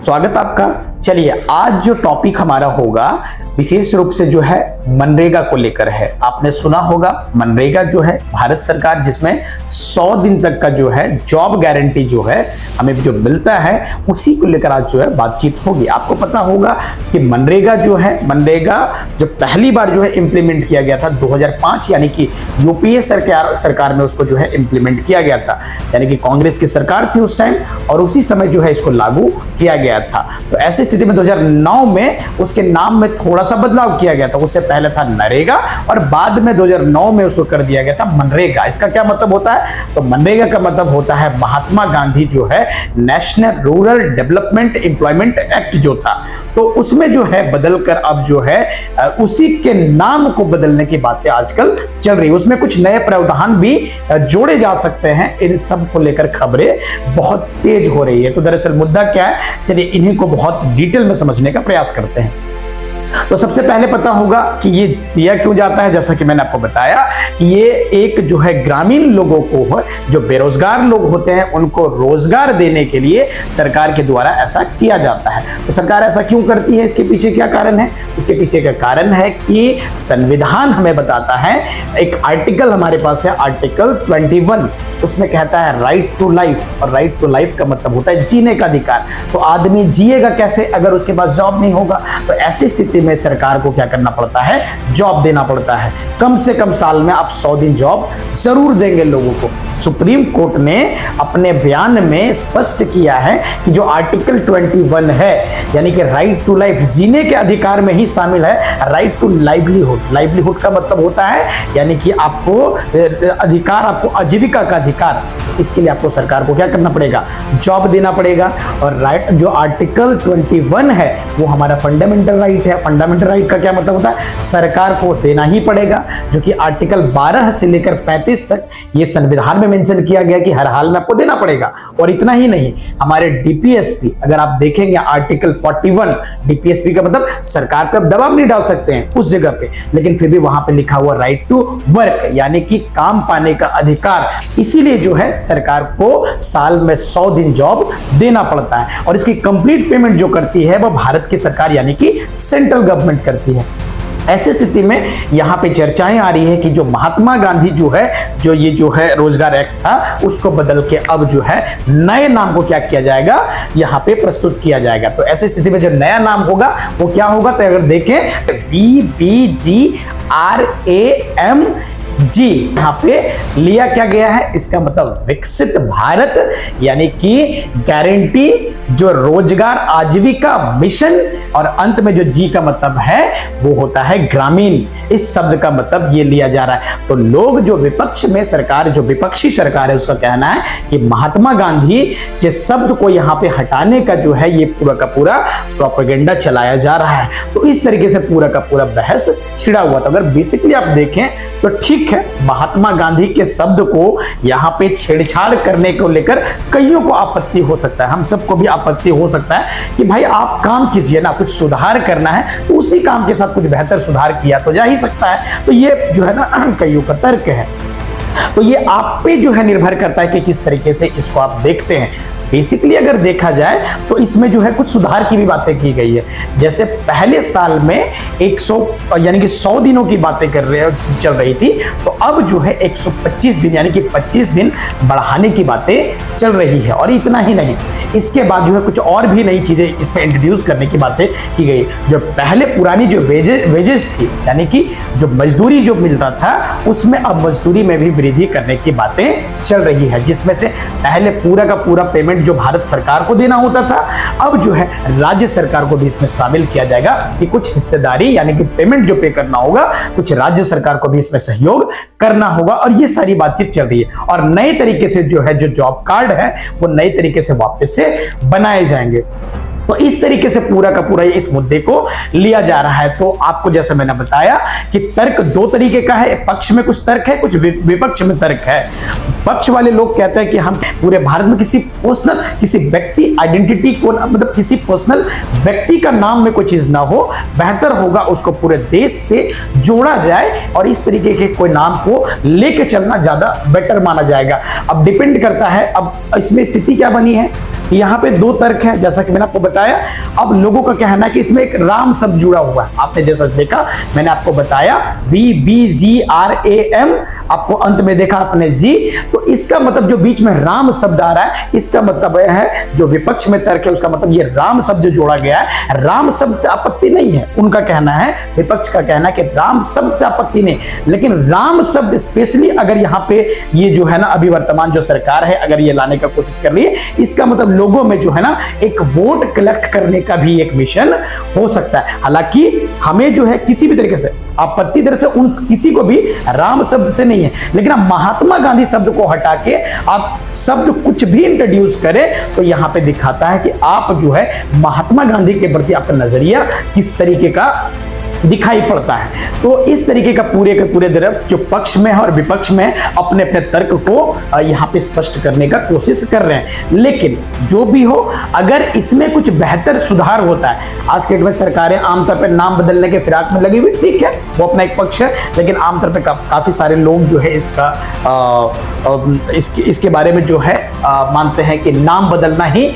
स्वागत आपका। चलिए, आज जो टॉपिक हमारा होगा विशेष रूप से जो है मनरेगा को लेकर है। आपने सुना होगा मनरेगा जो है भारत सरकार जिसमें 100 दिन तक का जो है जॉब गारंटी जो है हमें जो मिलता है उसी को लेकर आज जो है बातचीत होगी। आपको पता होगा कि मनरेगा जो पहली बार जो है इंप्लीमेंट किया गया था 2005 यानी कि यूपीए सरकार में उसको जो है इंप्लीमेंट किया गया था, यानी कि कांग्रेस की सरकार थी उस टाइम और उसी समय जो है इसको लागू किया गया था। तो ऐसी स्थिति में 2009 में उसके नाम में थोड़ा सा बदलाव किया गया था। उससे पहले था नरेगा और बाद में 2009 में उसको कर दिया गया था मनरेगा। इसका क्या मतलब होता है? तो मनरेगा का मतलब होता है महात्मा गांधी जो है national rural development employment act जो था, तो उसमें जो है बदलकर अब जो है उसी के नाम को बदलने की बातें आजकल चल रही है। उसमें कुछ नए प्रावधान भी जोड़े जा सकते हैं। इन सब को लेकर खबरें बहुत तेज हो रही है। तो दरअसल मुद्दा क्या है, चलिए इन्हीं को बहुत डिटेल में समझने का प्रयास करते हैं। तो सबसे पहले पता होगा कि ये दिया क्यों जाता है। जैसा कि मैंने आपको बताया कि ये एक जो है ग्रामीण लोगों को, जो बेरोजगार लोग होते हैं उनको रोजगार देने के लिए सरकार के द्वारा ऐसा किया जाता है। तो सरकार ऐसा क्यों करती है, इसके पीछे क्या कारण है? इसके पीछे का कारण है कि संविधान हमें बताता है, एक आर्टिकल हमारे पास है आर्टिकल 21, उसमें कहता है राइट टू लाइफ। और राइट टू लाइफ का मतलब होता है जीने का अधिकार। तो आदमी जिएगा कैसे अगर उसके पास जॉब नहीं होगा? तो ऐसी स्थिति में सरकार को क्या करना पड़ता है, जॉब देना पड़ता है। कम से कम साल में आप 100 दिन जॉब जरूर देंगे लोगों को। सुप्रीम कोर्ट ने अपने बयान में स्पष्ट किया है कि जो आर्टिकल 21 है यानी कि राइट टू लाइफ, जीने के अधिकार में ही शामिल है राइट टू लाइवलीहुड। लाइवलीहुड का मतलब होता है यानी कि आपको अधिकार, आपको आजीविका का अधिकार, इसके लिए आपको सरकार को क्या करना पड़ेगा, जॉब देना पड़ेगा। और राइट जो आर्टिकल 21 है वो हमारा फंडामेंटल राइट है। फंडामेंटल राइट का क्या मतलब होता है, सरकार को देना ही पड़ेगा, जो कि आर्टिकल 12 से लेकर 35 तक ये संविधान में मेंशन किया गया कि हर हाल में आपको देना पड़ेगा। और इतना ही नहीं, हमारे डीपीएसपी अगर आप देखेंगे आर्टिकल 41, डीपीएसपी का मतलब सरकार पर दबाव नहीं डाल सकते हैं उस जगह पे, लेकिन फिर भी वहां पे लिखा हुआ राइट टू वर्क यानी कि काम पाने का अधिकार। इसीलिए जो है सरकार को साल में 100 दिन जॉब देना पड़ता है और इसकी कंप्लीट पेमेंट जो करती है वो भारत की सरकार यानी कि सेंट्रल गवर्नमेंट करती है। ऐसी स्थिति में यहां पे चर्चाएं आ रही है कि जो महात्मा गांधी जो है रोजगार एक्ट था उसको बदल के अब जो है नए नाम को क्या किया जाएगा, यहां पे प्रस्तुत किया जाएगा। तो ऐसी स्थिति में जो नया नाम होगा वो क्या होगा, तो अगर देखें VBGRAMG यहाँ पे लिया क्या गया है, इसका मतलब विकसित भारत यानी कि गारंटी, जो रोजगार आजीविका मिशन, और अंत में जो जी का मतलब है वो होता है ग्रामीण। इस शब्द का मतलब ये लिया जा रहा है। तो लोग जो विपक्ष में सरकार, जो विपक्षी सरकार है उसका कहना है कि महात्मा गांधी के शब्द को यहाँ पे हटाने का जो है ये पूरा का पूरा प्रोपेगेंडा चलाया जा रहा है। तो इस तरीके से पूरा का पूरा बहस छिड़ा हुआ था। अगर बेसिकली आप देखें तो ठीक है, महात्मा गांधी के शब्द को यहाँ पे छेड़छाड़ करने को लेकर कईयों को आपत्ति हो सकता है, हम सबको भी आपत्ति हो सकता है कि भाई आप काम कीजिए ना, कुछ सुधार करना है तो उसी काम के साथ कुछ बेहतर सुधार किया तो जा ही सकता है। तो ये जो है ना कईयों का तर्क है। तो ये आप पे जो है निर्भर करता है कि किस तरीके से इसको आप देखते हैं। बेसिकली अगर देखा जाए तो इसमें जो है कुछ सुधार की भी बातें की गई है। जैसे पहले साल में 100 यानी कि 100 दिनों की बातें चल रही थी, तो अब जो है 125 दिन यानी कि 25 दिन बढ़ाने की बातें चल रही है। और इतना ही नहीं, इसके बाद जो है कुछ और भी नई चीजें इस पे इंट्रोड्यूस करने की बातें की गई। जो पहले पुरानी जो वेजेस थी यानी कि जो मजदूरी जो मिलता था उसमें अब मजदूरी में भी वृद्धि करने की बातें चल रही है, जिसमें से पहले पूरा का पूरा पेमेंट जो भारत सरकार को देना होता था अब जो है राज्य सरकार को भी इसमें शामिल किया जाएगा कि कुछ हिस्सेदारी यानी कि पेमेंट जो पे करना होगा कुछ राज्य सरकार को भी इसमें सहयोग करना होगा। और ये सारी बातचीत चल रही है और नए तरीके से जो है जो जॉब कार्ड है वो नए तरीके से वापस से बनाए जाएंगे। तो इस तरीके से पूरा का पूरा इस मुद्दे को लिया जा रहा है। तो आपको जैसे मैंने बताया कि तर्क दो तरीके का है, पक्ष में कुछ तर्क है, कुछ विपक्ष में तर्क है। पक्ष वाले लोग कहते हैं कि हम पूरे भारत में किसी व्यक्ति आइडेंटिटी को, मतलब किसी पर्सनल व्यक्ति का नाम में कोई चीज ना हो, बेहतर होगा उसको पूरे देश से जोड़ा जाए और इस तरीके के कोई नाम को लेके चलना ज्यादा बेटर माना जाएगा। अब डिपेंड करता है, अब इसमें स्थिति क्या बनी है, यहाँ पे दो तर्क है जैसा कि मैंने आपको बताया। अब लोगों का कहना है कि इसमें एक राम शब्द जुड़ा हुआ है। आपने जैसा देखा मैंने आपको बताया VBGRAM, आपको अंत में देखा आपने जी, तो इसका मतलब जो बीच में राम शब्द आ रहा है इसका मतलब है जो विपक्ष में तर्क है उसका मतलब ये राम शब्द जो जोड़ा गया है, राम शब्द से आपत्ति नहीं है। उनका कहना है, विपक्ष का कहना है कि राम शब्द से आपत्ति नहीं, लेकिन राम शब्द स्पेशली अगर यहाँ पे ये जो है ना अभी वर्तमान जो सरकार है अगर ये लाने का कोशिश कर रही है, इसका मतलब लोगों में जो है ना एक वोट कलेक्ट करने का भी एक मिशन हो सकता है। हालांकि हमें जो है किसी भी तरीके से आपत्ति तरह से उन किसी को भी राम शब्द से नहीं है, लेकिन आप महात्मा गांधी शब्द को हटा के आप शब्द कुछ भी इंट्रोड्यूस करें तो यहां पे दिखाता है कि आप जो है महात्मा गांधी के प्रति आपका नजरिया किस तरीके का दिखाई पड़ता है। तो इस तरीके का पूरे के पूरे तरफ जो पक्ष में है और विपक्ष में अपने अपने तर्क को यहाँ पे स्पष्ट करने का कोशिश कर रहे हैं। लेकिन जो भी हो, अगर इसमें कुछ बेहतर सुधार होता है, आज के डेट में सरकारें आमतौर पर नाम बदलने के फिराक में लगी हुई, ठीक है वो अपना एक पक्ष है, लेकिन आमतौर पर काफी सारे लोग जो है इसके बारे में जो है मानते हैं कि नाम बदलना ही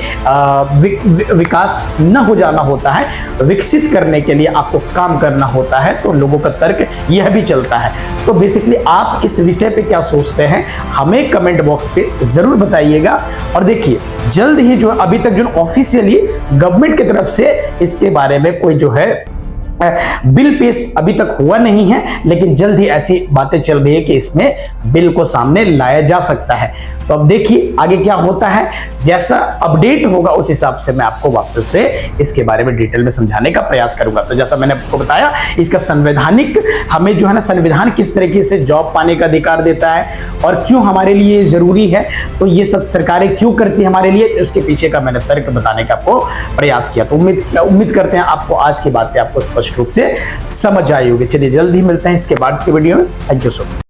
विकास न हो जाना होता है, विकसित करने के लिए आपको काम करना होता है। तो लोगों का तर्क यह भी चलता है। तो बेसिकली आप इस विषय पे क्या सोचते हैं हमें कमेंट बॉक्स पे जरूर बताइएगा। और देखिए जल्द ही जो अभी तक जो ऑफिशियली गवर्नमेंट की तरफ से इसके बारे में कोई जो है बिल पेश अभी तक हुआ नहीं है, लेकिन जल्द ही ऐसी बातें चल रही है कि इसमें बिल को सामने लाया जा सकता है। तो अब देखिए आगे क्या होता है, जैसा अपडेट होगा उस हिसाब से मैं आपको वापस से इसके बारे में डिटेल में समझाने का प्रयास करूंगा। तो जैसा मैंने आपको बताया इसका संवैधानिक हमें जो है ना संविधान किस तरीके से जॉब पाने का अधिकार देता है और क्यों हमारे लिए जरूरी है, तो ये सब सरकारें क्यों करती है हमारे लिए, तो उसके पीछे का मैंने तर्क बताने का आपको प्रयास किया। तो उम्मीद करते हैं आपको आज की बातें आपको स्पष्ट रूप से समझ आई होगी। चलिए जल्द ही मिलते हैं इसके बाद के वीडियो में। Thank you so much.